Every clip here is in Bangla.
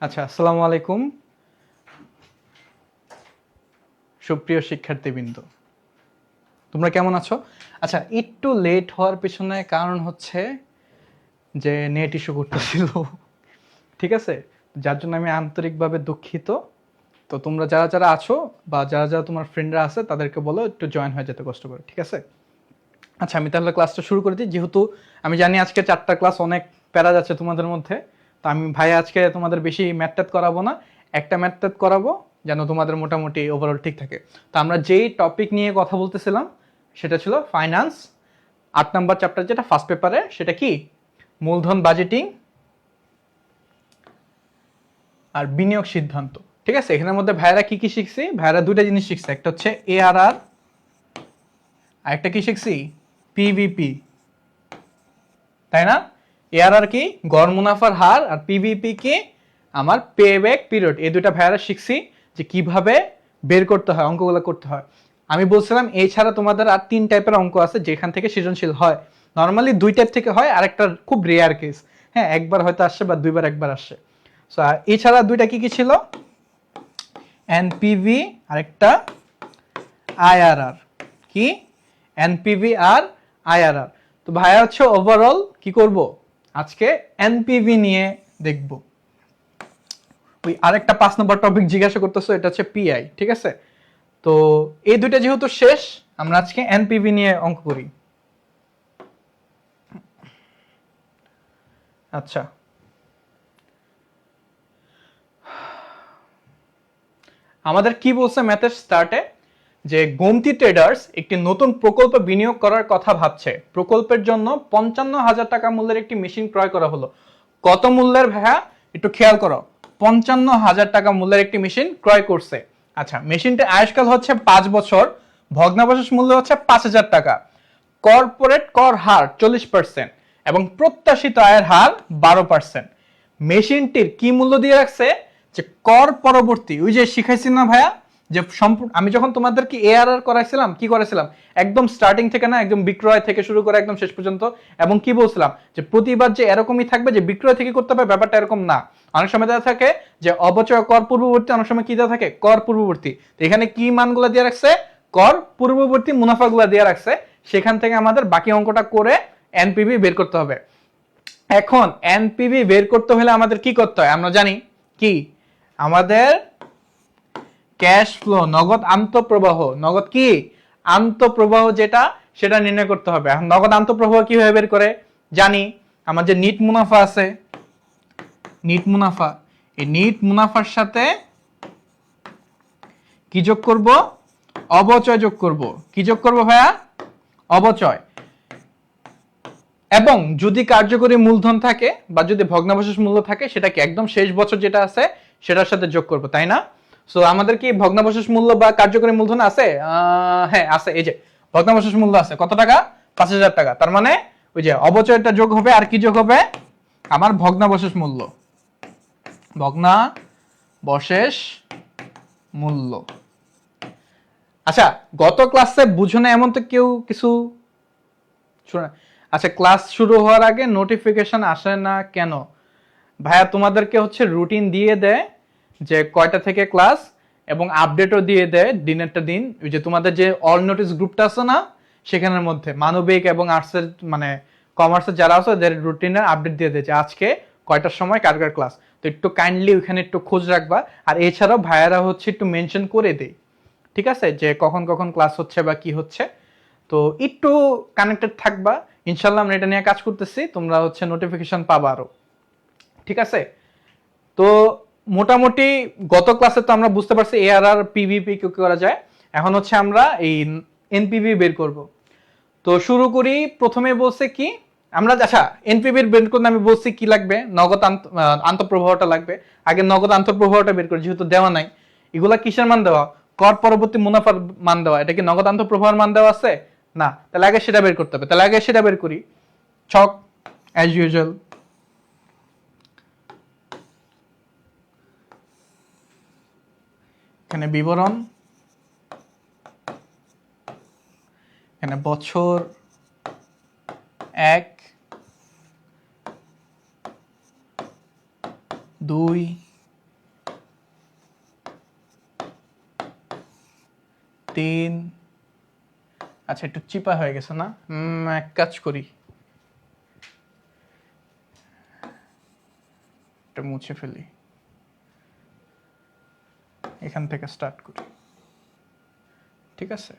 আচ্ছা, আসসালামু আলাইকুম সুপ্রিয় শিক্ষার্থীবৃন্দ, তোমরা কেমন আছো? আচ্ছা, একটু লেট হওয়ার পেছনে কারণ হচ্ছে যে নেট ইস্যু করতেছিল, ঠিক আছে? যার জন্য আমি আন্তরিকভাবে দুঃখিত। তো তোমরা যারা যারা আছো বা যারা যারা তোমার ফ্রেন্ডরা আছে তাদেরকে বলো একটু জয়েন হয়ে যেতে কষ্ট করে, ঠিক আছে? আচ্ছা, আমি তাহলে ক্লাসটা শুরু করে দিই। যেহেতু আমি জানি আজকে 4টা ক্লাস অনেক প্যারা যাচ্ছে তোমাদের মধ্যে, তো আমি ভাই আজকে তোমাদের বেশি ম্যাথ করাবো না, একটা ম্যাথ করাবো যেন তোমাদের মোটামুটি ওভারঅল ঠিক থাকে। তো আমরা যেই টপিক নিয়ে কথা বলতেছিলাম সেটা ছিল ফাইন্যান্স, 8 নাম্বার চ্যাপ্টার, যেটা ফার্স্ট পেপারে, সেটা কি মূলধন বাজেটিং আর বিনিয়োগ সিদ্ধান্ত, ঠিক আছে? এখানের মধ্যে ভাইরা কি কি শিখছি? ভাইরা দুইটা জিনিস শিখছে, একটা হচ্ছে এআরআর আর একটা কি শিখছি, পিভিপি, তাই না? এআরআর কি গড় মুনাফার হার, আর পিভিপি কি আমার পে ব্যাক পিরিয়ড। এই দুইটা ভাইয়ারা শিখছি যে কিভাবে বের করতে হয়, অঙ্কগুলো করতে হয়। আমি বলছিলাম এছাড়া তোমাদের আর 3 টাইপের অঙ্ক আছে যেখান থেকে সৃজনশীল হয়। নর্মালি 2 টাইপ থেকে হয়, আর একটা খুব রেয়ার কেস, হ্যাঁ, একবার হয়তো আসছে বা 2বার একবার আসছে। সো এছাড়া দুইটা কি কি ছিল, এনপিভি আর একটা আইআরআর। কি এনপিভি আর আইআরআর। তো ভাইয়া হচ্ছে ওভারঅল কি করব আজকে, এনপিভি নিয়ে দেখব। ওই আরেকটা 5 নম্বর টপিক জিজ্ঞাসা করতেছো, এটা হচ্ছে পিআই, ঠিক আছে? তো এই দুইটা যেহেতু শেষ, আমরা আজকে এনপিভি নিয়ে অঙ্ক করি। আচ্ছা, আমাদের কি বলছে ম্যাথের স্টার্টে, যে গোমতী ট্রেডার্স একটি নতুন প্রকল্প বিনিয়োগ করার কথা ভাবছে। প্রকল্পের জন্য 55,000 টাকা মূল্যের একটি মেশিন ক্রয় করা হলো। কত মূল্যের ভাইয়া একটু খেয়াল করো, 55,000 টাকা মূল্যের একটি মেশিন ক্রয় করছে। আচ্ছা, মেশিনটা আয়ুষ্কাল হচ্ছে 5 বছর, ভগ্নাবশেষ মূল্য হচ্ছে 5,000 টাকা, কর্পোরেট কর হার 40% এবং প্রত্যাশিত আয়ের হার 12%। মেশিনটির কি মূল্য দিয়ে রাখছে, যে কর পরবর্তী, ওই যে শিখাইছি না ভাইয়া, যে আমি যখন তোমাদেরকে এআরআর করাইছিলাম, কি করেছিলাম, একদম স্টার্টিং থেকে না, একদম বিক্রয় থেকে শুরু করে একদম শেষ পর্যন্ত, এবং কি বলছিলাম যে প্রতিবার যে এরকমই থাকবে যে বিক্রয় থেকে করতে হবে, ব্যাপারটা এরকম না। অনেক সময় দেওয়া থাকে যে অবচয় কর পূর্ববর্তী, অনেক সময় কি দেওয়া থাকে, কর পূর্ববর্তী। তো এখানে কি মানগুলো দিয়ে রাখছে, কর পূর্ববর্তী মুনাফাগুলো দিয়ে রাখছে, সেখান থেকে আমাদের বাকি অঙ্কটা করে এনপিভি বের করতে হবে। এখন এনপিভি বের করতে হলে আমাদের কি করতে হয়, আমরা জানি কি, আমাদের ক্যাশ ফ্লো, নগদ আন্তঃপ্রবাহ, নগদ কি আন্তঃপ্রবাহ যেটা সেটা নির্ণয় করতে হবে। এখন নগদ আন্তঃপ্রবাহ কিভাবে বের করে জানি, আমার যে নিট মুনাফা আছে, নিট মুনাফা, এই নিট মুনাফার সাথে কি যোগ করব, অবচয় যোগ করব। কি যোগ করব ভাইয়া, অবচয়। এবং যদি কার্যকরী মূলধন থাকে বা যদি ভগ্নাবশেষ মূল্য থাকে সেটাকে একদম শেষ বছর যেটা আছে সেটার সাথে যোগ করব, তাই না? সো আমাদের কি ভগ্নাবশেষ মূল্য বা কার্যকরী মূলধন আছে? হ্যাঁ আছে, এই যে ভগ্নাবশেষ মূল্য আছে কত টাকা, 5,000 টাকা। তার মানে ওই যে অবচয়টা যোগ হবে, আর কি যোগ হবে, আমার ভগ্নাবশেষ মূল্য, ভগ্নাবশেষ মূল্য। আচ্ছা, গত ক্লাসে বুঝো না এমন তো কেউ কিছু শোনা? আচ্ছা, ক্লাস শুরু হওয়ার আগে নোটিফিকেশন আসে না কেন ভাইয়া? তোমাদেরকে হচ্ছে রুটিন দিয়ে দেয় যে কয়টা থেকে ক্লাস, এবং আপডেটও দিয়ে দেয় দিনেরটা দিন। ওই যে তোমাদের যে অল নোটিস গ্রুপটা আছে না, সেখানের মধ্যে মানবিক এবং আর্টসের মানে কমার্সের যারা আছে ওদের রুটিনের আপডেট দিয়ে দেয় যে আজকে কয়টার সময় কার কার ক্লাস। তো একটু কাইন্ডলি ওইখানে একটু খোঁজ রাখবা। আর এছাড়াও ভাইয়ারা হচ্ছে একটু মেনশন করে দেয়, ঠিক আছে, যে কখন কখন ক্লাস হচ্ছে বা কি হচ্ছে। তো একটু কানেক্টেড থাকবা, ইনশাল্লাহ আমরা এটা নিয়ে কাজ করতেছি, তোমরা হচ্ছে নোটিফিকেশন পাবা আরো, ঠিক আছে? তো মোটামুটি গত ক্লাসে তো আমরা বুঝতে পারছি এআরআর পিভিপি কি করা যায়। এখন হচ্ছে আমরা এই এনপিভি বের করব। তো শুরু করি, প্রথমে বলছে কি আমরা, আচ্ছা এনপিভির বের করতে আমি বলছি কি লাগবে, নগদ আন্তঃপ্রবাহটা লাগবে। আগে নগদ আন্তঃপ্রবাহটা বের করি, যেহেতু দেওয়া নাই। এগুলা কিসের মান দেওয়া, কর পরবর্তী মুনাফার মান দেওয়া। এটা কি নগদ আন্তঃপ্রবাহের মান দেওয়া আছে? না, তাহলে আগে সেটা বের করতে হবে। তাহলে আগে সেটা বের করি। ছক অ্যাজ ইউজুয়াল, এখানে বিবরণ, এখানে বছর 1, 2, 3। আচ্ছা একটু চিপা হয়ে গেছে না, এক কাজ করি, এটা মুছে ফেলি, এখান থেকে স্টার্ট করি, ঠিক আছে?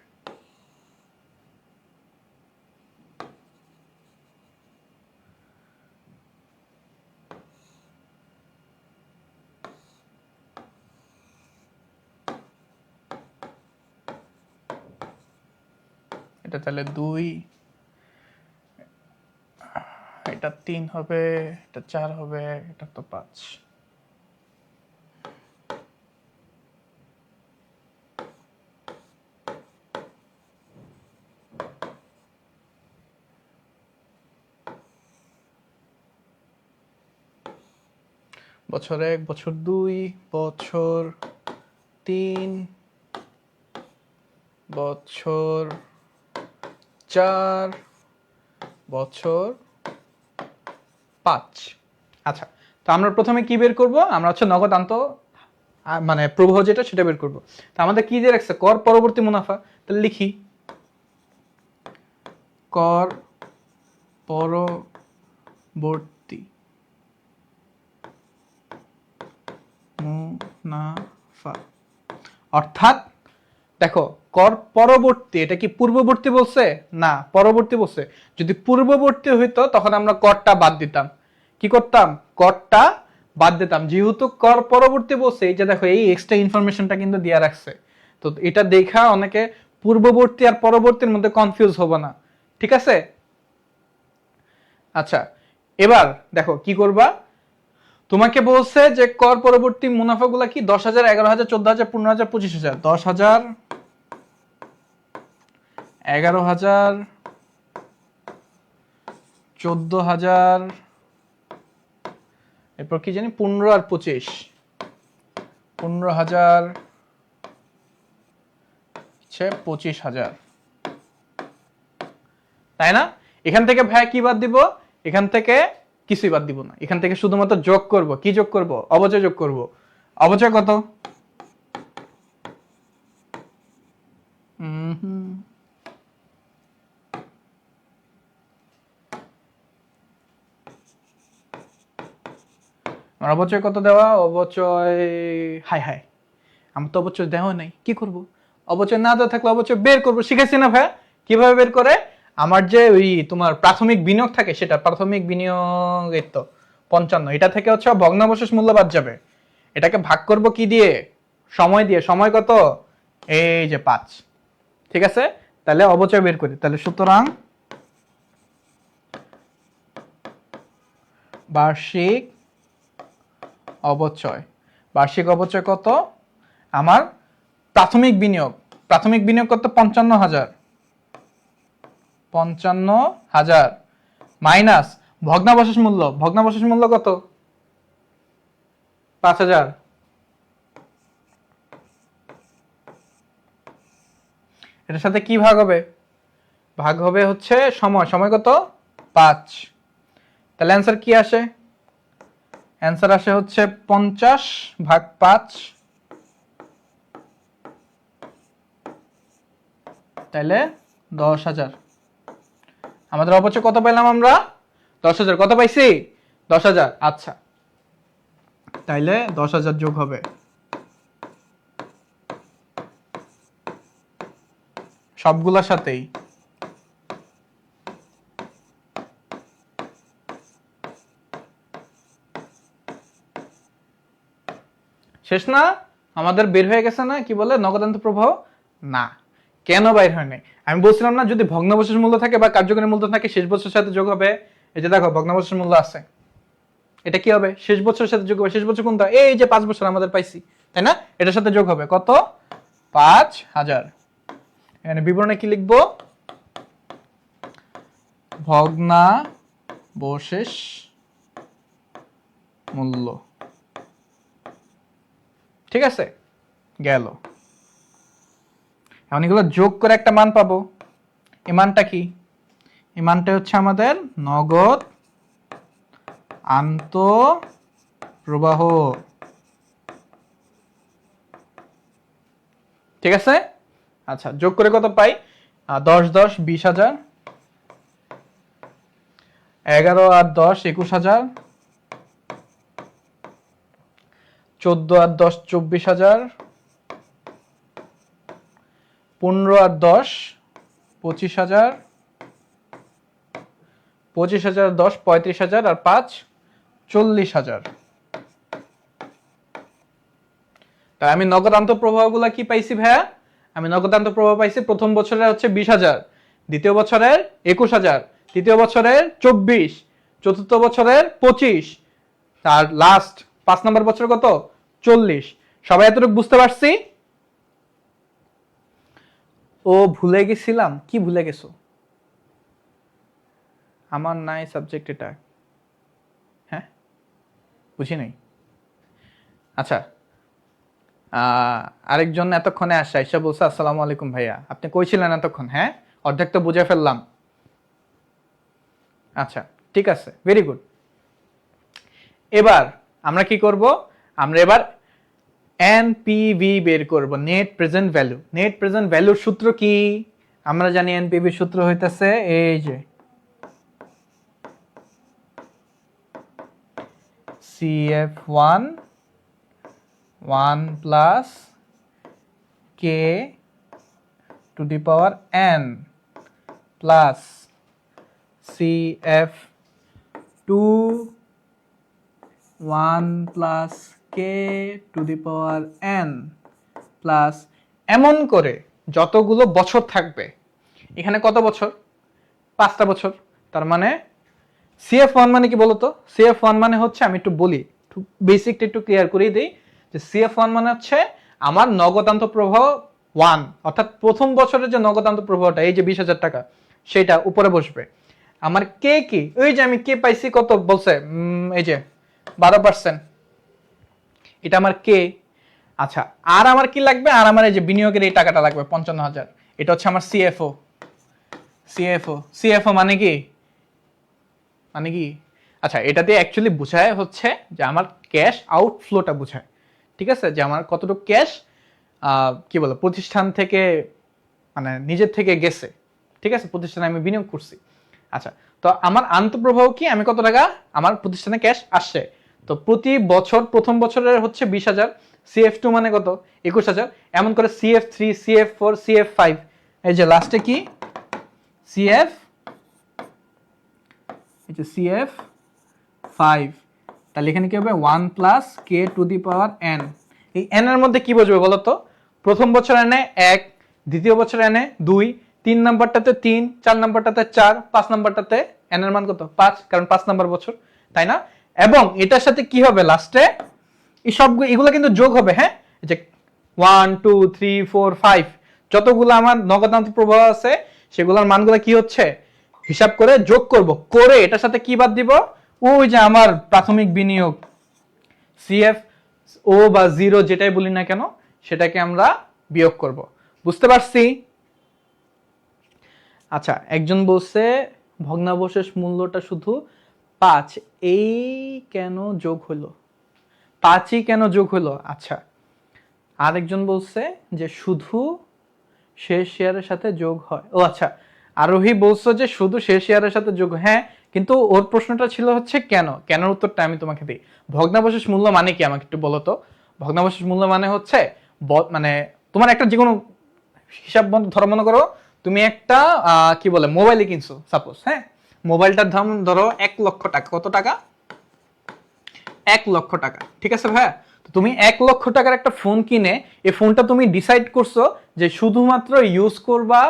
এটা তাহলে 2, এটা 3 হবে, এটা 4 হবে, এটা তো 5। বছর 1, বছর 2, বছর 3, বছর 4, বছর 5। আচ্ছা, তো আমরা প্রথমে কি বের করব, আমরা হচ্ছে নগদ মানে প্রবাহ যেটা সেটা বের করব। তো আমাদের কি দিয়ে রাখছে, কর পরবর্তী মুনাফা। তাহলে লিখি কর পরবর্তী মুনাফা, অর্থাৎ দেখো কর পরবর্তী, এটা কি পূর্ববর্তী বলছে? না, পরবর্তী বলছে। যদি পূর্ববর্তী হইতো তখন আমরা করটা বাদ দিতাম। কি করতাম, করটা বাদ দিতাম। যেহেতু কর পরবর্তী বলছে, এই যে দেখো এই এক্সট্রা ইনফরমেশনটা কিন্তু দেয়া রাখছে। তো এটা দেখা অনেকে পূর্ববর্তী আর পরবর্তীর মধ্যে কনফিউজ হবে না, ঠিক আছে? আচ্ছা, এবার দেখো কি করবা, তোমাকে বলছে যে কর পরবর্তী মুনাফাগুলা কি 10,000, 11,000, 14,000, 15,000, 25,000। 10,000, 11,000, 14,000, এরপর কি জানি 15 আর 25, 15,000, 25,000, তাই না? এখান থেকে ভাই কি বাদ দিব, এখান থেকে কিছুই বাদ দিব না, এখান থেকে শুধুমাত্র যোগ করব। কি যোগ করব, অবচয় যোগ করব। অবচয় কত, অবচয় কত দেওয়া, অবচয়, হাই হাই আমার তো অবচয় দেওয়া নাই, কি করব, অবচয় না দেওয়া থাকলে অবচয় বের করবো, শিখেছি না ভাইয়া কিভাবে বের করে? আমার যে ওই তোমার প্রাথমিক বিনিয়োগ থাকে, সেটা প্রাথমিক বিনিয়োগ এই তো 55, এটা থেকে হচ্ছে ভগ্নাবশেষ মূল্য বাদ যাবে। এটাকে ভাগ করব কি দিয়ে? সময় দিয়ে। সময় কত? এই যে 5। ঠিক আছে, তাহলে অবচয় বের করি। তাহলে সুতরাং বার্ষিক অবচয়, বার্ষিক অবচয় কত? আমার প্রাথমিক বিনিয়োগ, প্রাথমিক বিনিয়োগ কত? 55,000, 55,000 মাইনাস ভগ্নাবশেষ মূল্য, ভগ্নাবশেষ মূল্য কত? 5,000। এটার সাথে কি ভাগ হবে? ভাগ হবে হচ্ছে সময়, সময় কত? 5। তাহলে অ্যান্সার কি আসে? অ্যান্সার আসে হচ্ছে 50 ভাগ 5, তাহলে 10,000। আমাদের অবচয় কত পাইলাম আমরা? 10,000। কত পাইছি? 10,000। আচ্ছা, তাইলে 10,000 যোগ হবে সবগুলোর সাথেই। শেষ না? আমাদের বের হয়ে গেছে না কি বলে নগদান্ত প্রবাহ? না, কেন বাইর হয় নাই? আমি বলছিলাম না যদি ভগ্নাবশেষ মূল্য থাকে বা কার্যকরী মূল্য থাকে শেষ বছরের সাথে যোগ হবে। এই যে দেখো ভগ্নাবশেষ মূল্য আছে, এটা কি হবে? শেষ বছরের সাথে যোগ হবে। শেষ বছর কোনটা? এই যে 5 বছর আমাদের পাইছি, তাই না? এটার সাথে যোগ হবে কত? 5,000। এখানে বিবরণে কি লিখবো? ভগ্নাবশেষ মূল্য। ঠিক আছে, গেল। এখন এগুলো যোগ করে একটা মান পাবো। এই মানটা কি? এই মানটা হচ্ছে আমাদের নগদ আন্তঃপ্রবাহ। ঠিক আছে, আচ্ছা যোগ করে কত পাই? 10 10 20,000, 11 আর 10 21,000, 14 আর 10 24,000, 15 আর 10 25,000, 25,000 আর 10 35,000 আর 5 40,000। তাই আমি নগদ আন্তঃপ্রবাহগুলো কি পাইছি ভাইয়া? আমি নগদ আন্তঃপ্রবাহ পাইছি প্রথম বছরের হচ্ছে 20,000, দ্বিতীয় বছরের 21,000, তৃতীয় বছরের 24, চতুর্থ বছরের 25, আর লাস্ট 5 নম্বর বছর কত? 40। সবাই এতটুকু বুঝতে পারছি? ও ভুলে গেছিলাম। কি ভুলে গেছো? আমার নাই সাবজেক্ট এটা। হ্যাঁ, বুঝি নাই। আচ্ছা, আরেকজন এতক্ষণে আসছে, আইসা বলছে আসসালামু আলাইকুম ভাইয়া, আপনি কইছিলেন এতক্ষণ? হ্যাঁ, অর্ধেক তো বুঝে ফেললাম। আচ্ছা, ঠিক আছে, ভেরি গুড। এবার আমরা কি করব? আমরা এবার এনপিভি বের করব, net present value. Net present ভ্যালুর সূত্র কি? আমরা জানি এনপিভি সূত্র হইতাছে এই যে CF1 1 plus K to the power N plus CF2 1 plus K to the power N plus, এমন করে যতগুলো বছর থাকবে। এখানে কত বছর? 5টা বছর। তার মানে CF1 মানে কি বলতো? CF1 মানে হচ্ছে, আমি একটু বলি, বেসিকটা একটু ক্লিয়ার করে দিই, যে CF1 মানে হচ্ছে আমার নগদান্ত প্রবাহ 1, অর্থাৎ প্রথম বছরের যে নগদান্ত প্রবাহটা, এই যে 20,000 টাকা, সেটা উপরে বসবে। আমার কে কি? ওই যে আমি কে পাইছি কত বলছে, এই যে 12%, এটা আমার কে। আচ্ছা, আর আমার কি লাগবে? আর আমার এই যে বিনিয়োগের এই টাকাটা লাগবে 55,000, এটা হচ্ছে আমার CFO। CFO মানে কি? মানে কি? আচ্ছা, এটা দিয়ে অ্যাকচুয়ালি বোঝায় হচ্ছে যে আমার ক্যাশ আউটফ্লোটা বোঝায়। ঠিক আছে, যে আমার কতটুকু ক্যাশ কি বলে প্রতিষ্ঠান থেকে, মানে নিজের থেকে গেছে। ঠিক আছে, প্রতিষ্ঠানে আমি বিনিয়োগ করছি। আচ্ছা, তো আমার আন্তঃপ্রবাহ কি? আমি কত টাকা আমার প্রতিষ্ঠানে ক্যাশ আসছে। তো প্রতি বছর প্রথম বছরের হচ্ছে 20,000, CF2 মানে কত 21000, এমন করে CF3, CF4, CF5, এই যে লাস্টে কি CF5, তাহলে এখানে কি হবে 1 plus k to the power n। এই n এর মধ্যে কি বসবে বলো তো? প্রথম বছর n এ 1, দ্বিতীয় বছর n এ 2, 3 নাম্বারটাতে 3, 4 নাম্বারটাতে 4, 5 নাম্বারটাতে n এর মান কত 5, কারণ 5 নাম্বার বছর, তাই না? এবং এটার সাথে কি হবে লাস্টে, এই সবগুলো এগুলো কিন্তু যোগ হবে। হ্যাঁ, যে 1 2 3 4 5 যতগুলো আমার নগদান্ত প্রবাহ আছে সেগুলোর মানগুলো কি হচ্ছে হিসাব করে যোগ করব, করে এটার সাথে কি বাদ দিব, ওই যে আমার প্রাথমিক বিনিয়োগ CFO বা 0 যেটাই বলি না কেন সেটাকে আমরা বিয়োগ করব। বুঝতে পারছি? আচ্ছা, একজন বলছে ভগ্নাবশেষ মূল্যটা শুধু 5, এই কেন যোগ হলো, 5ই কেন যোগ হলো? আচ্ছা, আরেকজন বলছে যে শুধু শেষ শেয়ারের সাথে যোগ হয়। ও আচ্ছা, আরোহী বলছো যে শুধু শেষ শেয়ারের সাথে যোগ, হ্যাঁ, কিন্তু ওর প্রশ্নটা ছিল হচ্ছে কেন, কেন উত্তরটা আমি তোমাকে দিই। ভগ্নাবশেষ মূল্য মানে কি আমাকে একটু বলো তো। ভগ্নাবশেষ মূল্য মানে হচ্ছে মানে তোমার একটা যে কোনো হিসাব ধরো, মনে করো তুমি একটা কি বলে মোবাইলে কিনছো সাপোজ, হ্যাঁ, মোবাইলটার দাম ধরো 1 লক্ষ টাকা। কত টাকা? 1 লক্ষ টাকা, ঠিক আছে ভাইয়া? তুমি 1 লক্ষ টাকার একটা ফোন কিনে এই ফোনটা তুমি ডিসাইড করছো যে শুধুমাত্র ইউজ করবা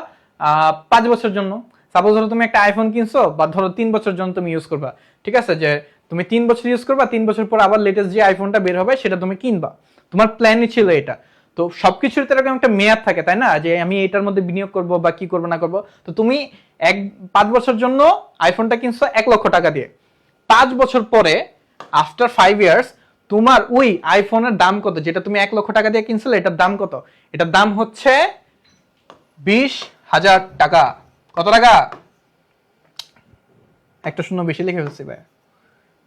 5 বছরের জন্য। সাপোজ ধরো তুমি একটা আইফোন কিনছো, বা ধরো 3 বছরের জন্য তুমি ইউজ করবা, ঠিক আছে? যে তুমি 3 বছর ইউজ করবা, 3 বছর পর আবার লেটেস্ট যে আইফোনটা বের হবে সেটা তুমি কিনবা, তোমার প্ল্যানই ছিল এটা। তো সবকিছুর তো এরকম একটা মেয়াদ থাকে, তাই না? যে আমি এটার মধ্যে বিনিয়োগ করব বা কি করবো না করবো। তো তুমি 5 বছর জন্য আইফোনটা কিনছো 1 লক্ষ টাকা দিয়ে, 5 বছর পরে আফটার 5 ইয়ার্স তোমার ওই আইফোনের দাম কত, যেটা তুমি 1 লক্ষ টাকা দিয়ে কিনছিলে, এটার দাম কত? এটার দাম হচ্ছে 20,000 টাকা। কত টাকা? একটা শূন্য বেশি লিখে ফেলছি ভাই,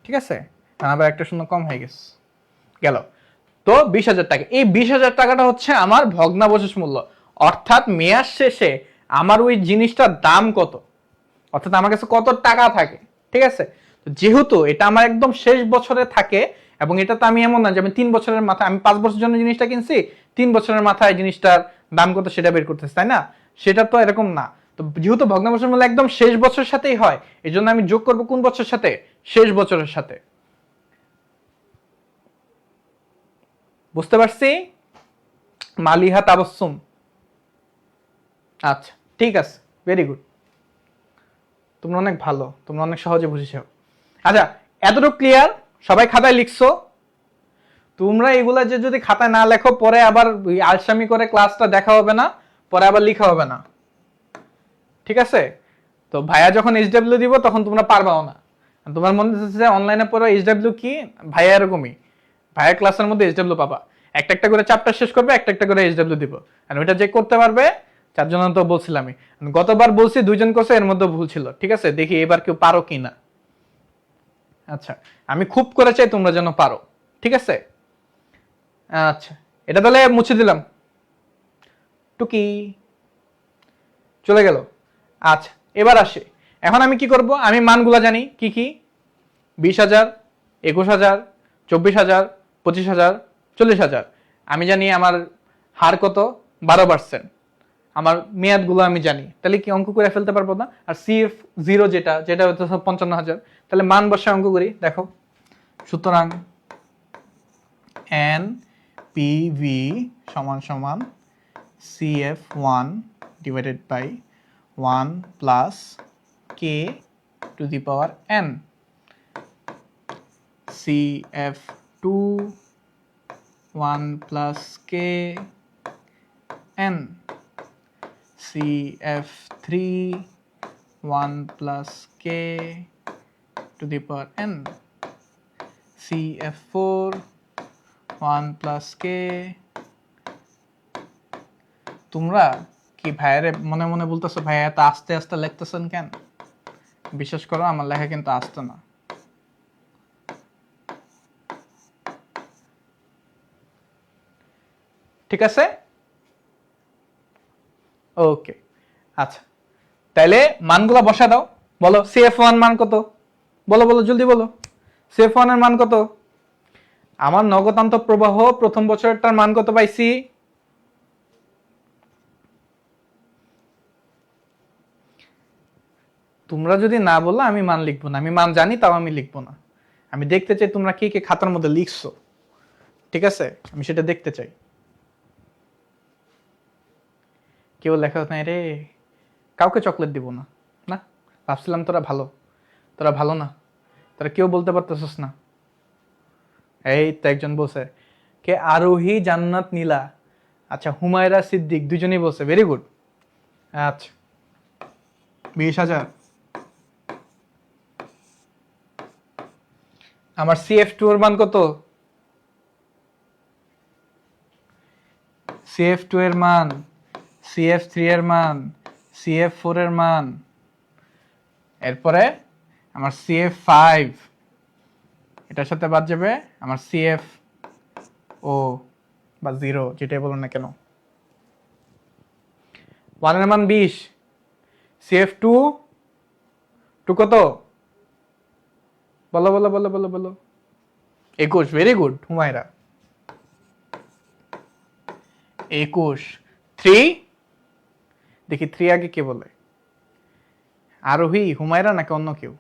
ঠিক আছে? আবার একটা শূন্য কম হয়ে গেছে, গেল। তো 20,000 টাকা, এই 20,000 টাকাটা হচ্ছে আমার ভগ্নাবশেষ মূল্য, অর্থাৎ মেয়াদ শেষে আমার ওই জিনিসটার দাম কত, অর্থাৎ আমার কাছে কত টাকা থাকে, ঠিক আছে? যেহেতু এটা আমার একদম শেষ বছরে থাকে, এবং এটা তো আমি এমন না যে আমি 3 বছরের মাথায়, আমি 5 বছরের জন্য জিনিসটা কিনছি, 3 বছরের মাথায় জিনিসটার দাম কত সেটা বের করতেছি, তাই না? সেটা তো এরকম না। তো যেহেতু ভগ্নাবশেষ মূল্য একদম শেষ বছরের সাথেই হয়, এই জন্য আমি যোগ করবো কোন বছরের সাথে? শেষ বছরের সাথে। বুঝতে পারছি? মালিহা তাবাসসুম, আচ্ছা ঠিক আছে, ভেরি গুড, তোমরা অনেক ভালো, তোমরা অনেক সহজে বুঝেছো। আচ্ছা, এতটুকু ক্লিয়ার? সবাই খাতায় লিখছো? তোমরা এগুলা যে যদি খাতায় না লেখো, পরে আবার আলসামি করে ক্লাসটা দেখা হবে না, পরে আবার লেখা হবে না, ঠিক আছে? তো ভাইয়া যখন এইচডব্লিউ দিব তখন তোমরা পারবাও না। তোমার মনে হচ্ছে অনলাইনে পড়ো এইচডব্লিউ কি, ভাইয়া এরকমই, ভাইয়া ক্লাসের মধ্যে এইচডব্লিউ পাবা, একটা একটা করে চ্যাপ্টার শেষ করবে, একটা একটা করে এইচডব্লিউ দিব, আর ওইটা যে করতে পারবে 4 জন তো বলছিলাম। আমি গতবার বলছি 2 জন করছে, এর মধ্যে ভুল ছিল, ঠিক আছে? দেখি এবার কেউ পারো কিনা। আচ্ছা, আমি খুব করে চাই তোমরা যেন পারো, ঠিক আছে? আচ্ছা, এটা তাহলে মুছে দিলাম, টুকি চলে গেল। আচ্ছা, এবার আসে, এখন আমি কি করব? আমি মানগুলা জানি কি কি, 20,000, 21,000, 24,000, 25,000, 40,000। আমি জানি আমার হার কত, 12%। আমার মেয়াদগুলো আমি জানি, তাহলে কি অঙ্ক করে ফেলতে পারবো না? আর CF0 যেটা যেটা হচ্ছে 55,000, তাহলে মান বসে অঙ্ক করি, দেখো। সুতরাং NPV সমান সমান CF1 divided by 1 plus K to the power N, CF2 1 plus K N, CF3 1 plus K to the power N, CF4 1 plus K। তোমরা কি ভাইয়ারে মনে মনে বলতেছো, ভাইয়া এত আস্তে আস্তে লিখতেছেন কেন? বিশ্বাস করো আমার লেখা কিন্তু আস্তে না। ঠিক আছে, ওকে। আচ্ছা, তাইলে মানগুলো বসা দাও, বলো CF1 মান কত, বলো বলো জলদি বলো, CF1 এর মান কত? আমার নগদান্ত প্রবাহ প্রথম বছরটার মান কত পাইছি? তোমরা যদি না বলো আমি মান লিখবো না, আমি মান জানি তাও আমি লিখবো না। আমি দেখতে চাই তোমরা কি কি খাতার মধ্যে লিখছো, ঠিক আছে? আমি সেটা দেখতে চাই। কেউ লেখা নাই রে, কাউকে চকলেট দিব না। না, ভাবছিলাম তোরা ভালো, তোরা ভালো না, তোরা কেউ বলতে পারতেছস না। এই তো একজন বলছে, কে আরোহী জান্নাত নীলা। আচ্ছা, হুমায়রা সিদ্দিক, দুজনেই বলছে, ভেরি গুড। আচ্ছা, 20,000। আমার CF2 এর মান কত? CF2 এর মান, CF3 এর মান, CF4 এর মান, এরপরে আমার CF5, এটার সাথে বাদ যাবে আমার CFO বা 0, যেটাই বলুন না কেন। 1 এর মান 20, CF2 কত? বলো বলো বলো বলো বলো। 21, ভেরি গুড হুমায়রা। 21। 3, দেখি 3 আগে কে বলে, আরোহী, হুমায়রা নাকি অন্য কেউ?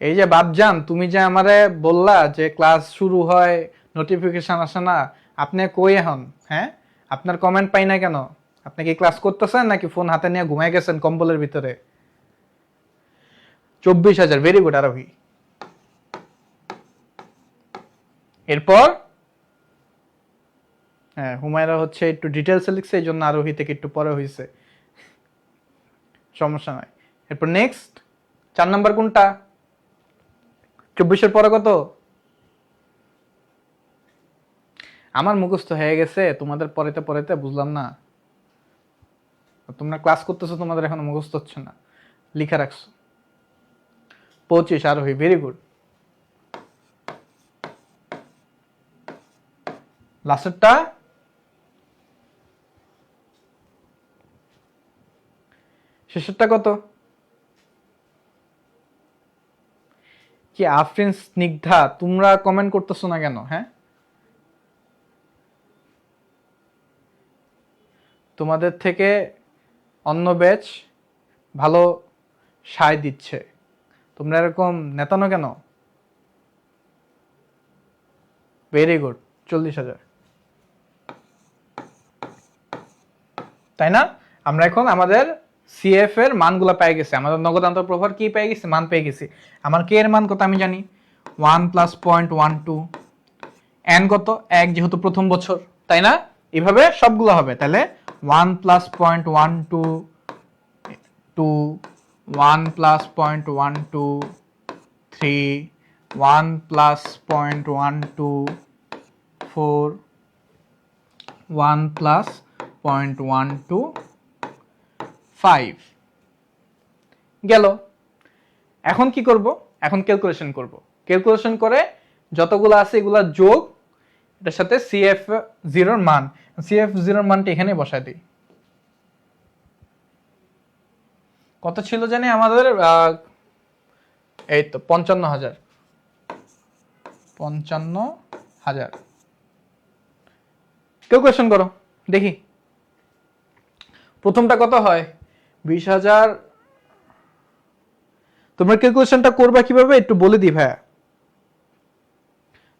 এই যে বাপজান, তুমি যে আমারে বললা যে ক্লাস শুরু হয়, নোটিফিকেশন আসে না, আপনি কই এখন? হ্যাঁ, আপনার কমেন্ট পাই না কেন? আপনি কি ক্লাস করতেছেন নাকি ফোন হাতে নিয়ে ঘুমাই গেছেন কম্বলের ভিতরে? 24,000, ভেরি গুড আরোহী। এরপর হ্যাঁ, হুমায়রা হচ্ছে একটু ডিটেলসে লিখছে, এই জন্য আরোহী থেকে একটু পরে হয়েছে, সমস্যা নাই। এরপর নেক্সট 4 নাম্বার কোনটা? 24-এর পরে কত? আমার মুখস্থ হয়ে গেছে, তোমাদের পরেতে পরেতে বুঝলাম না। তোমরা ক্লাস করতেছো, তোমাদের এখন মুখস্থ হচ্ছে না, লিখে রাখছো। 25 আরোহী, ভেরি গুড। লাস্টেরটা শেষেরটা কত? কি আফরিন, স্নিগ্ধা, তোমরা কমেন্ট করতেছো না কেন? হ্যাঁ, তোমাদের থেকে অন্য ব্যাচ ভালো সায় দিচ্ছে, তোমরা এরকম নেতানো কেন? ভেরি গুড, 40,000, তাই না? আমরা এখন আমাদের CF এর মানগুলো পেয়ে গেছি, আমাদের নগদান্তর প্রভার কি পেয়ে গেছি, মান পেয়ে গেছি। আমার কে এর মান কত আমি জানি, 1 + 0.12, n কত 1, যেহেতু প্রথম বছর, তাই না? এইভাবে সবগুলো হবে। তাহলে 1 + 0.12, 2, 1 + 0.12, 3, 1 + 0.12, 4, 1 + 0.12, 5 গেল। এখন কি করব? এখন ক্যালকুলেশন করব। ক্যালকুলেশন করে যতগুলো আছে এগুলা যোগ, এটার সাথে CF0 এর মান, CF0 এর মানটা এখানে বসায় দিই। কত ছিল জানি আমাদের? এই তো 55,000, 55,000। ক্যালকুলেশন করো দেখি প্রথমটা কত হয়। 20,000। তোমরা ক্যালকুলেশনটা করবা কিভাবে একটু বলে দিই ভাইয়া।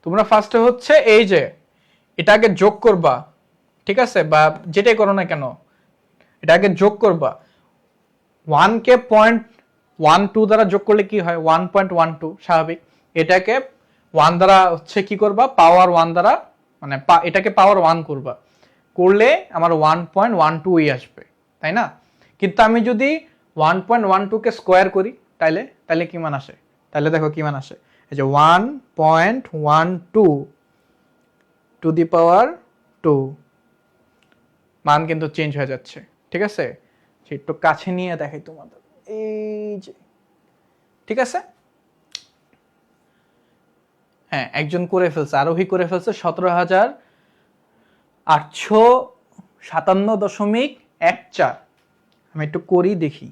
তোমরা ফার্স্টে হচ্ছে এই যে এটা আগে যোগ করবা, ঠিক আছে? বা যেটাই করো না কেন, এটা আগে যোগ করবা। 1 কে 0.12 দ্বারা যোগ করলে কি হয়? 1.12 স্বাভাবিক। এটাকে 1 দ্বারা হচ্ছে কি করবা? পাওয়ার 1 দ্বারা, মানে এটাকে পাওয়ার 1 করবা, করলে আমার 1.12 আসবে, তাই না? কিন্তু আমি যদি 1.12 কে স্কোয়ার করি, তাইলে তাইলে কি মান আসে? তাহলে দেখো কি মান আসে, এই যে 1.12 টু দি পাওয়ার 2, মান কিন্তু চেঞ্জ হয়ে যাচ্ছে, ঠিক আছে? একটু কাছে নিয়ে দেখাই তোমাদের, এই যে, ঠিক আছে? হ্যাঁ, একজন করে ফেলছে, আরোহী করে ফেলছে 17,857.14। আমি একটু করি দেখি।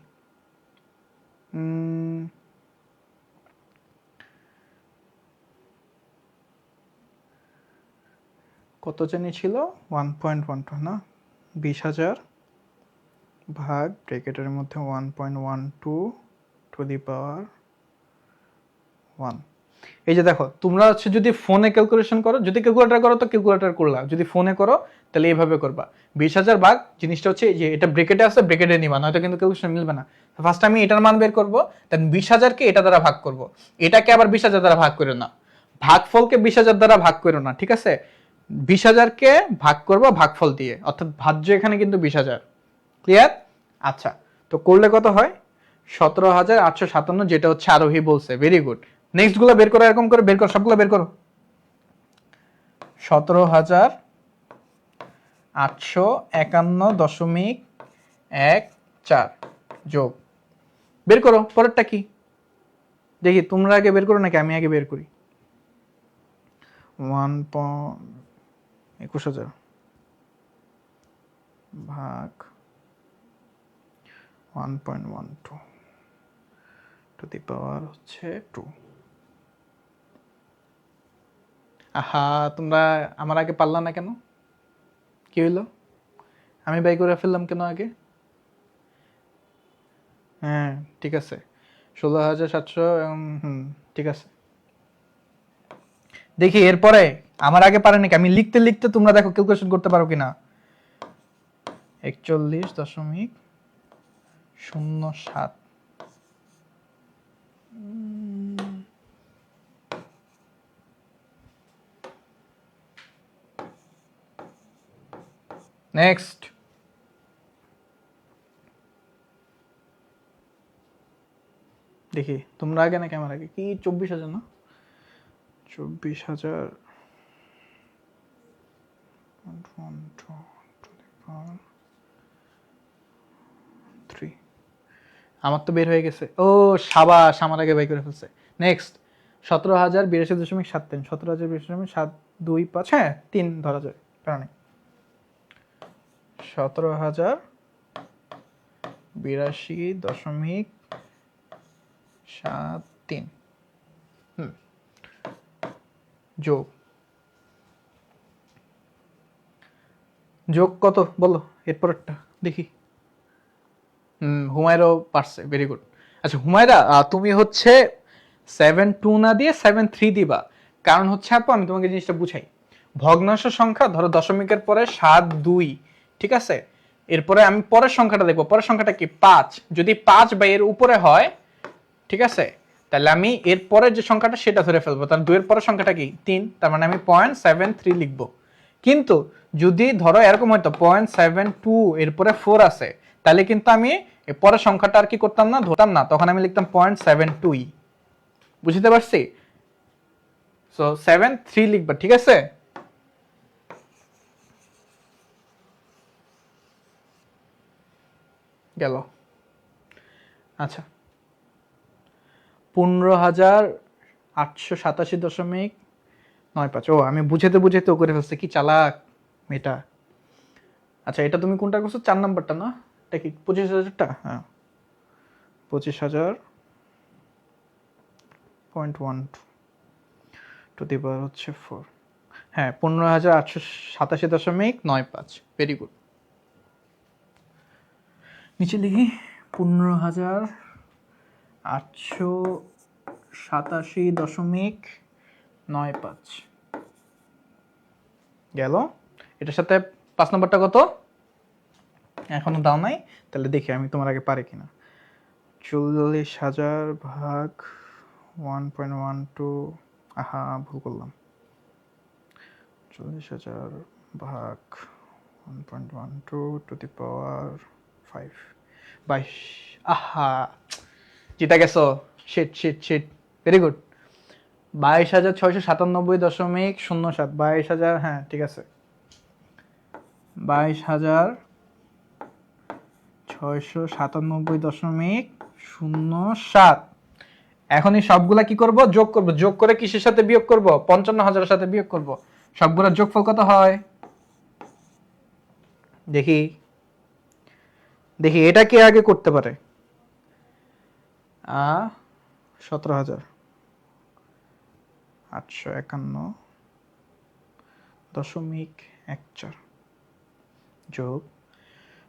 কত জানি ছিল 1.12 না, 20,000 ভাগ ব্র্যাকেটের মধ্যে 1.12 টু দি পাওয়ার 1। এই যে দেখো, তোমরা হচ্ছে যদি ফোনে ক্যালকুলেশন করো, যদি ক্যালকুলেটর করো তো ক্যালকুলেটর করলা, যদি ফোনে করো তাহলে এইভাবে করবা। 20,000 ভাগ জিনিসটা হচ্ছে যে এটা ব্র্যাকেটে আছে, ব্র্যাকেটে নিবা, নয়তো কিন্তু ক্যালকুলেশন মিলবে না। ফার্স্ট আমি এটার মান বের করবো, দেন 20,000 কে এটা দ্বারা ভাগ করব, এটাকে আবার 20,000 দ্বারা ভাগ করো না, ভাগফলকে 20,000 দ্বারা ভাগ করো না, ঠিক আছে? 20,000 কে ভাগ করবো ভাগফল দিয়ে, অর্থাৎ ভাজ্য এখানে কিন্তু 20,000। ক্লিয়ার? আচ্ছা, তো করলে কত হয়? 17,857, যেটা হচ্ছে আরোহী বলছে। Very good. নেক্সট গুলো বের করো, এরকম করে বের করো, সবগুলো বের করো। 17,851.14 যোগ, বের করো পরেরটা কি দেখি। তোমরা আগে বের করো নাকি আমি আগে বের করি? 21,000 ভাগ 1.12 টু দি পাওয়ার হচ্ছে 2। আহা, তোমরা আমার আগে পারলা না কেন? কি হইলো? আমি বাই করে ফেললাম কেন আগে? হ্যাঁ ঠিক আছে, 16,700। ঠিক আছে, দেখি এরপরে আমার আগে পারে নাকি। আমি লিখতে লিখতে তোমরা দেখো ক্যালকুলেশন করতে পারো কিনা। 41.07। নেক্সট, দেখি তোমরা আগে নাকি আমার আগে। কি 24,000 না? 24,000 3। আমার তো বের হয়ে গেছে। ও সাবাস, আমার আগে বাই করে ফেলছে। নেক্সট, 17,082.73, 17,082.725, হ্যাঁ 3 ধরা যায়, প্রাণ নেই। 17,082.73 যোগ, যোগ কত বলো এরপরটা দেখি। হুমায়রাও পারছে, ভেরি গুড। আচ্ছা হুমায়রা, তুমি হচ্ছে 7.2 না দিয়ে 7.3 দিবা। কারণ হচ্ছে আপু, আমি তোমাকে জিনিসটা বুঝাই। ভগ্নাংশ সংখ্যা ধরো দশমিকের পরে 7, 2, ঠিক আছে? এরপরে আমি পরের সংখ্যাটা দেখবো, পরের সংখ্যাটা কি 5। যদি 5 বা এর উপরে হয়, ঠিক আছে, তাহলে আমি এর পরের যে সংখ্যাটা সেটা ধরে ফেলবো। তাহলে 2 এর পরের সংখ্যাটা কি 3, তার মানে আমি 0.73 লিখবো। কিন্তু যদি ধরো এরকম হয়তো 0.72 এরপরে 4 আছে, তাহলে কিন্তু আমি এর পরের সংখ্যাটা আর কি করতাম না, ধরতাম না, তখন আমি লিখতাম 0.72। বুঝতে পারছি? সো 73 লিখবা, ঠিক আছে? গেল। আচ্ছা, 15,887.95। ও আমি বুঝাতে বুঝাতে করে ফেলছি, কি চালাক মেয়েটা। আচ্ছা, এটা তুমি কোনটা করছো? 4 নাম্বারটা না? এটা কি 25,000টা? হ্যাঁ, 25,000.12 টু দি পাওয়ার হচ্ছে 4। হ্যাঁ, 15,887.95। Very good. নিচে লিখি 15,887.95 গেল। এটার সাথে 5 নম্বরটা কত এখনো দাও নাই, তাহলে দেখি আমি তোমার আগে পারি কিনা। 40,000 ভাগ 1.12, আহা ভুল করলাম। 40,000 ভাগ 1.12 টু দি পাওয়ার 5, 22। আহা, জিতা গেছো। Shit shit shit, very good. 22,697.07। 22,000, হ্যাঁ ঠিক আছে, 22,697.07। এখন এই সবগুলা কি করব? যোগ করব। যোগ করে কিসের সাথে বিয়োগ করব? 55,000-এর সাথে বিয়োগ করব। সবগুলোর যোগফল কত হয় দেখি। দেখি এটা কে আগে করতে পারে। 17,851 0.14 যোগ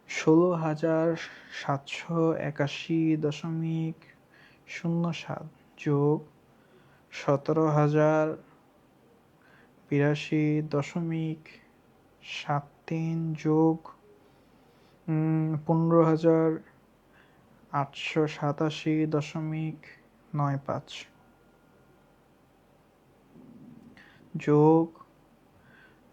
16,781.07 যোগ 17,082.73 যোগ 15,887.95 যোগ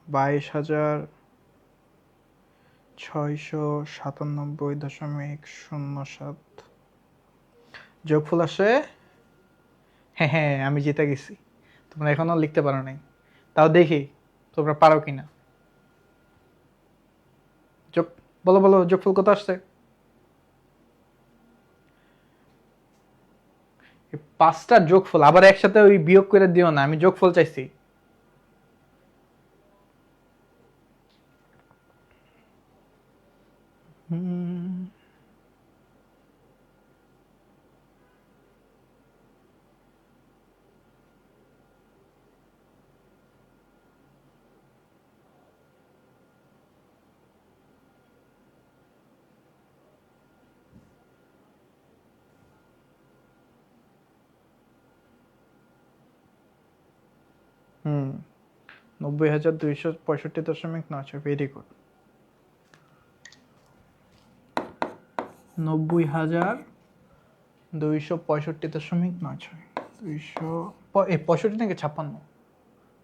22,697.07 যোগফল আসে, হ্যাঁ আমি জিতে গেছি। তোমরা এখনো লিখতে পারো নাই, তাও দেখি তোমরা পারো কিনা। যোগ বলো বলো, যোগফল কত আসছে? 5টা যোগফল আবার একসাথে ওই বিয়োগ করে দিও না, আমি যোগফল চাইছি। হুম 90,265.96। Very good. 90,265.96। 65 নাকি 56?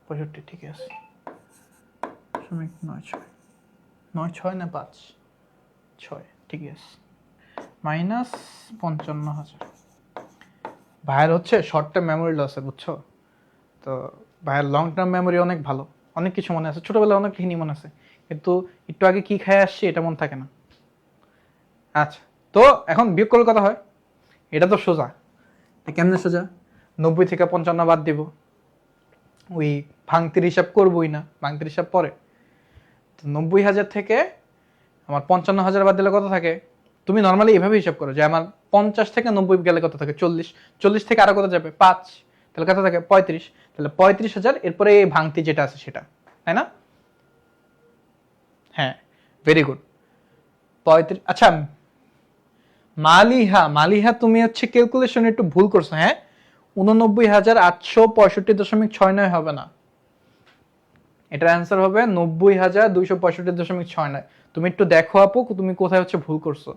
65 ঠিক আছে। 96 96 না 5 6 ঠিক আছে। মাইনাস 55,000। ভাইয়ের হচ্ছে শর্ট টার্ম মেমোরি লস আছে, বুঝছো তো। ভাইয়ের লং টার্ম মেমোরি অনেক ভালো, অনেক কিছু মনে আছে, ছোটবেলায় অনেক কাহিনী মনে আছে, কিন্তু একটু আগে কি খাই আসছি এটা মনে থাকে না। আচ্ছা, তো এখন বিয়োগ করলে কথা হয়, এটা তো সোজা। কেমনে সোজা? 90 থেকে 55 বাদ দিব, ওই ভাঙতির হিসাব করবোই না, ভাঙতির হিসাব পরে। তো 90,000 থেকে আমার 55,000 বাদ দিলে কত থাকে? তুমি নর্মালি এভাবে হিসাব করো যে আমার 50 থেকে 90 গেলে কত থাকে? 40। 40 থেকে আরো কত যাবে? 5, তাহলে কত থাকে? 35। তাহলে 35,000, এরপরে এই ভাঙতি যেটা আছে সেটা, তাই না? হ্যাঁ, ভেরি গুড। 35। আচ্ছা মালিহা তুমি হচ্ছে ক্যালকুলেশন একটু ভুল করছো। হ্যাঁ, 89,865.69 হবে না, এটার অ্যান্সার হবে 90,265.69। তুমি একটু দেখো আপু, তুমি কোথায় হচ্ছে ভুল করছো।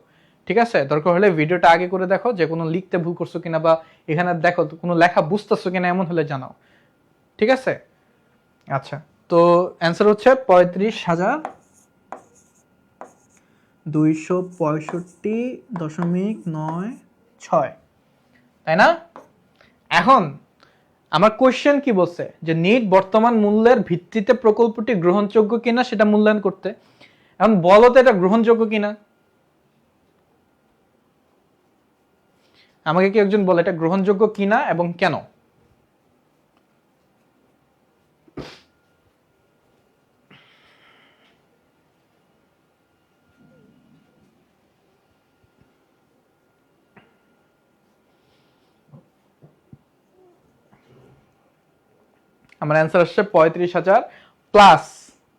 ঠিক আছে, দরকার হলে ভিডিওটা আগে করে দেখো যে কোনো লিখতে ভুল করছো কিনা, বা এখানে দেখো কোনো লেখা বুঝতেছো কিনা, এমন হলে জানাও। ঠিক আছে, আচ্ছা তো অ্যান্সার হচ্ছে 35,265.96, তাই না? এখন আমার কোশ্চেন কি বলছে যে নিট বর্তমান মূল্যের ভিত্তিতে প্রকল্পটি গ্রহণযোগ্য কিনা সেটা মূল্যায়ন করতে। এখন বলো তো এটা গ্রহণযোগ্য কিনা, আমাকে কি একজন বলে এটা গ্রহণযোগ্য কিনা এবং কেন। আমার অ্যান্সার আসছে 35,000 প্লাস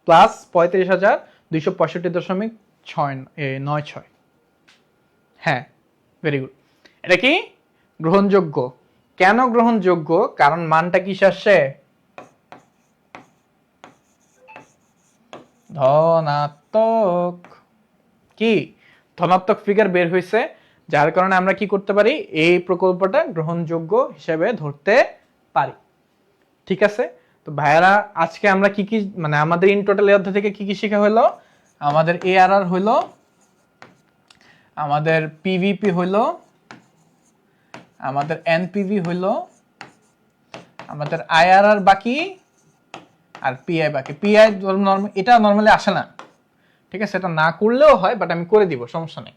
35,265.96। হ্যাঁ, ভেরি গুড। এটা কি গ্রহণযোগ্য? কেন গ্রহণযোগ্য? কারণ মানটা কিসে আসছে? ধনাত্মক। কি ধনাত্মক ফিগার বের হয়েছে, যার কারণে আমরা কি করতে পারি, এই প্রকল্পটা গ্রহণযোগ্য হিসেবে ধরতে পারি। ঠিক আছে, তো ভাইয়ারা আজকে আমরা কি কি মানে আমাদের ইন টোটাল এই অধ্যায় থেকে কি কি শেখা হলো? আমাদের এআরআর হইলো, আমাদের পিভিপি হইলো, আমাদের এনপিভি হইলো, আমাদের আইআরআর বাকি, আর পিআই বাকি। পিআই এটা নর্মালি আসে না, ঠিক আছে, এটা না করলেও হয়, বাট আমি করে দিব, সমস্যা নেই।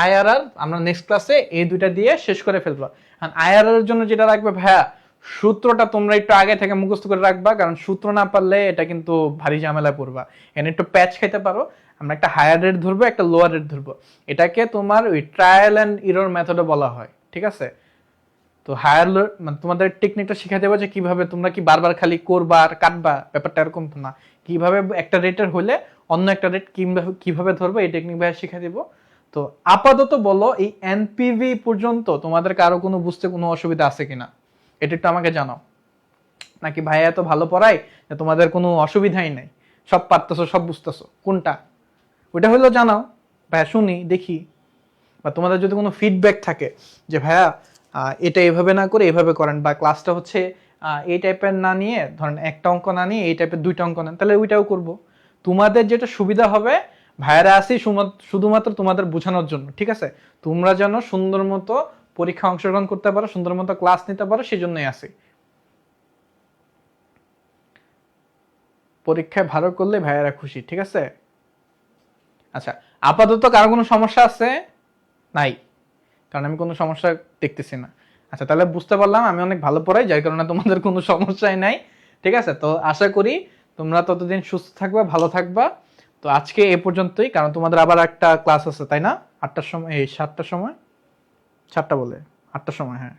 আইআরআর আমরা নেক্সট ক্লাসে এই দুইটা দিয়ে শেষ করে ফেলবো। আর আইআরআর এর জন্য যেটা রাখবে ভাইয়া, সূত্রটা তোমরা একটু আগে থেকে মুখস্থ করে রাখবা, কারণ সূত্র না পারলে এটা কিন্তু ভারী ঝামেলায় পড়বা। এখানে একটু প্যাচ খাইতে পারো। আমরা একটা হায়ার রেট ধরবো, একটা লোয়ার রেট ধরবো, এটাকে তোমার ওই ট্রায়াল অ্যান্ড এরর মেথডে বলা হয়। ঠিক আছে, তো হায়ার মানে তোমাদের টেকনিকটা শিখা দেবো যে কিভাবে তোমরা কি বারবার খালি করবা আর কাটবা, ব্যাপারটা এরকম তো না। কিভাবে একটা রেটের হলে অন্য একটা রেট কিভাবে ধরবো এই টেকনিক ভাইয়া শিখা দিব। তো আপাতত বলো এই এনপিভি পর্যন্ত তোমাদের কারো কোনো বুঝতে কোনো অসুবিধা আছে কিনা, এটা একটু আমাকে জানাও। নাকি ভাইয়া এত ভালো পড়ায় যে তোমাদের কোনো অসুবিধাই নাই, সব পারতেছো সব বুঝতেছো, কোনটা ওইটা হলেও জানাও ভাইয়া, শুনি দেখি। বা তোমাদের যদি কোনো ফিডব্যাক থাকে যে ভাইয়া এটা এভাবে না করে এভাবে করেন, বা ক্লাসটা হচ্ছে এই টাইপের না নিয়ে ধরেন একটা অঙ্ক না নিয়ে এই টাইপের দুইটা অঙ্ক নেন, তাহলে ওইটাও করব। তোমাদের যেটা সুবিধা হবে, ভাইয়ারা আসি শুধুমাত্র তোমাদের বোঝানোর জন্য, ঠিক আছে? তোমরা যেন সুন্দর মতো পরীক্ষা অংশগ্রহণ করতে পারো, সুন্দর মতো ক্লাস নিতে পারো, সেই জন্যই আসি। পরীক্ষায় ভালো করলে ভাইয়ারা খুশি, ঠিক আছে? আচ্ছা, আপাতত কারো কোনো সমস্যা আছে? নাই, কারণ আমি কোনো সমস্যা দেখতেছি না। আচ্ছা, তাহলে বুঝতে পারলাম আমি অনেক ভালো পড়াই, যার কারণে তোমাদের কোনো সমস্যাই নাই। ঠিক আছে, তো আশা করি তোমরা ততদিন সুস্থ থাকবা, ভালো থাকবা। তো আজকে এ পর্যন্তই, কারণ তোমাদের আবার একটা ক্লাস আছে তাই না? 8টার সময়, এই 7টার সময়, 7টা বলে 8টার সময়, হ্যাঁ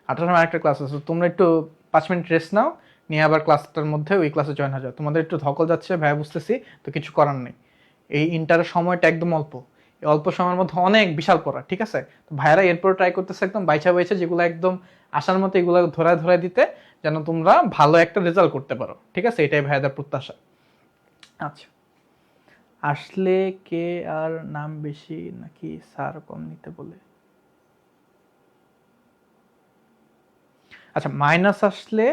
8টার সময় একটা ক্লাস আছে। তোমরা একটু 5 মিনিট রেস্ট নাও, নিয়ে আবার ক্লাসটার মধ্যে ওই ক্লাসে জয়েন হয়ে যাও। তোমাদের একটু ধকল যাচ্ছে ভাইয়া, বুঝতেছি, তো কিছু করার নেই। এই ইন্টারের সময়টা একদম অল্প, এই অল্প সময়ের মধ্যে অনেক বিশাল পড়া, ঠিক আছে? তো ভাইয়ারা এরপর ট্রাই করতেছে একদম বাইচা বাইচা যেগুলো একদম আসার মতো এগুলো ধরায় ধরায় দিতে, যেন তোমরা ভালো একটা রেজাল্ট করতে পারো, ঠিক আছে? এটাই ভাইয়াদের প্রত্যাশা। আচ্ছা, আসলে কে আর নাম বেশি নাকি স্যার কম নিতে বলে? আচ্ছা, মাইনাস আসলে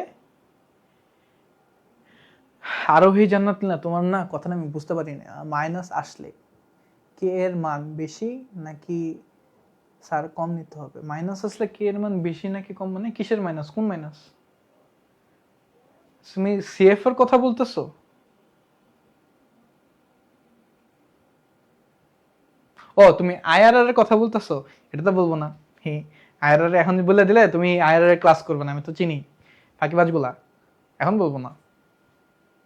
আরোহী জান্নাত না, তোমার না কথাটা আমি বুঝতে পারি না। মাইনাস আসলে কে এর মান বেশি নাকি স্যার কম নিতে হবে? মাইনাস আসলে কে এর মান বেশি নাকি কম, মানে কিসের মাইনাস, কোন মাইনাস? তুমি সিএফ এর কথা বলতেছো? ও, তুমি আইআরআর এর কথা বলতেছো? এটা তো বলবো না। হ্যাঁ, আইআরআর এখন বলে দিলে তুমি আইআরআর এর ক্লাস করবে না, আমি তো চিনি ফাঁকিবাজগুলা। এখন বলবো না,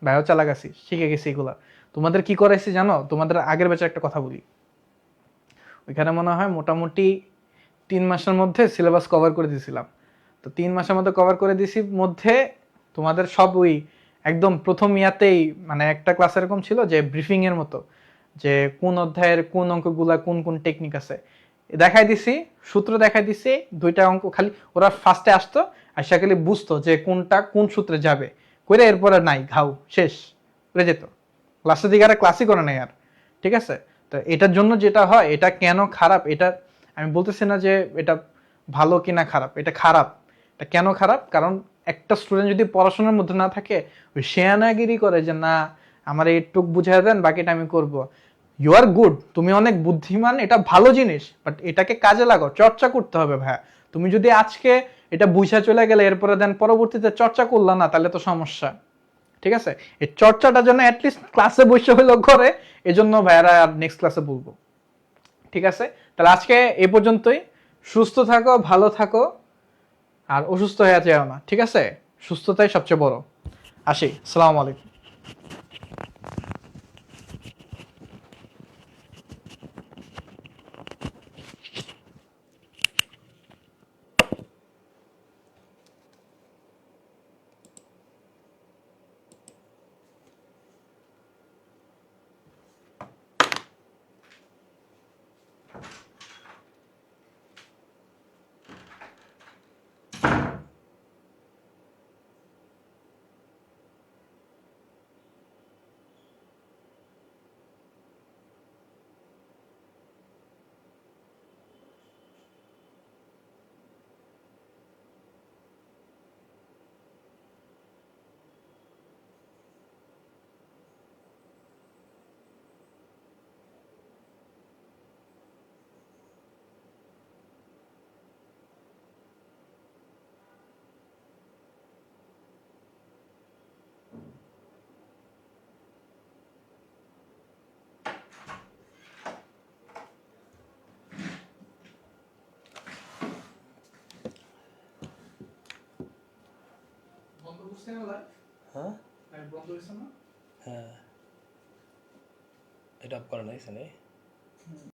ভাইও চালাক আছি, শিখে গেছি এগুলা। তোমাদের কি করাইছি জানো? তোমাদের আগের ব্যাচে একটা কথা বলি, ওইখানে মনে হয় মোটামুটি 3 মাসের মধ্যে সিলেবাস কভার করে দিয়েছিলাম। তো 3 মাসের মধ্যে কভার করে দিছি মধ্যে তোমাদের সব ওই একদম প্রথম ইয়াতেই, মানে একটা ক্লাস এরকম ছিল যে ব্রিফিং এর মতো, যে কোন অধ্যায়ের কোন অঙ্কগুলা কোন কোন টেকনিক আছে দেখাই দিছি, সূত্র দেখাই দিছি। 2টা অঙ্ক খালি ওরা ফার্স্টে আসতো, আর সে খালি বুঝতো যে কোনটা কোন সূত্রে যাবে, কইরা এরপরে নাই ঘাউ শেষ করে যেত। লাস্টের দিকে আর ক্লাসই করে নাই আর, ঠিক আছে? তো এটার জন্য যেটা হয়, এটা কেন খারাপ, এটা আমি বলতেছি না যে এটা ভালো কিনা খারাপ, এটা খারাপ। এটা কেন খারাপ? কারণ একটা স্টুডেন্ট যদি পড়াশোনার মধ্যে না থাকে, ওই শেয়ানাগিরি করে যে না আমার এইটুক বুঝাই দেন বাকিটা আমি করব। ইউ আর গুড, তুমি অনেক বুদ্ধিমান, এটা ভালো জিনিস, বাট এটাকে কাজে লাগাও, চর্চা করতে হবে ভাইয়া। তুমি যদি আজকে এটা বুঝা চলে গেলে এরপরে দেন পরবর্তীতে চর্চা করলা না, তাহলে তো সমস্যা। ঠিক আছে, এই চর্চাটা যেন অ্যাটলিস্ট ক্লাসে বসে হইলেও করে, এজন্য ভাইয়ারা আর নেক্সট ক্লাসে বলবো। ঠিক আছে, তাহলে আজকে এ পর্যন্তই। সুস্থ থাকো, ভালো থাকো, আর অসুস্থ হয়ে যেও না, ঠিক আছে? সুস্থতাই সবচেয়ে বড়। আসি, আসসালামু আলাইকুম। হ্যাঁ, হ্যাঁ, এটা অফ করা নাই,